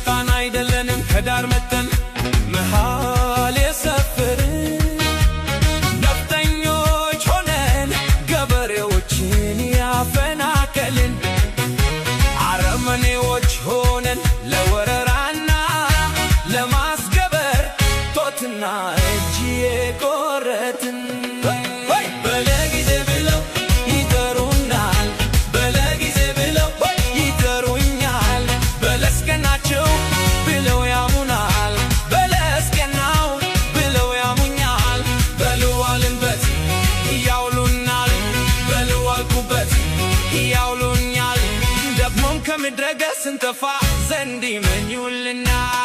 የመጣን አይደለንም ከዳር መተን መሃል የሰፈርን ነፍጠኞች ሆነን ገበሬዎችን ያፈናቀልን አረመኔዎች ሆነን ለወረራና ለማስገበር ጦትና እጅ የቆረጥን በለጊዜ ብለው ይጠሩናል በለጊዜ ብለው ይጠሩኛል በለስቀናቸው ብለው ያሙናል በለስቀናው ብለው ያሙኛል በልዋልንበት ያውሉናል በልዋልኩበት ያውሉኛል ደግሞም ከምድረገጽ እንጠፋ ዘንድ ይመኙልናል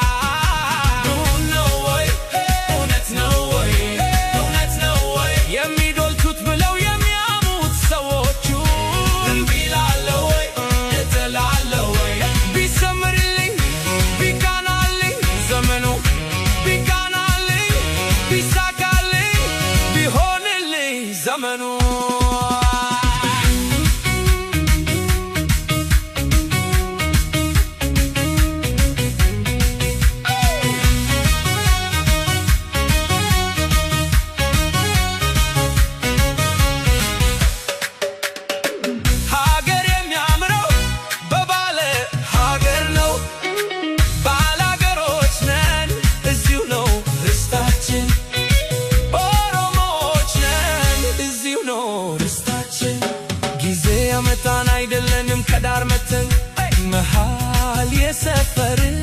ዘመኑ ሀገር የሚያምረው በባለ ሀገር ነው ባላገሮች ነን እዚሁ ነው ርስታችን ጊዜ ያመጣን አይደለንም ከዳር መተን መሃል የሰፈርን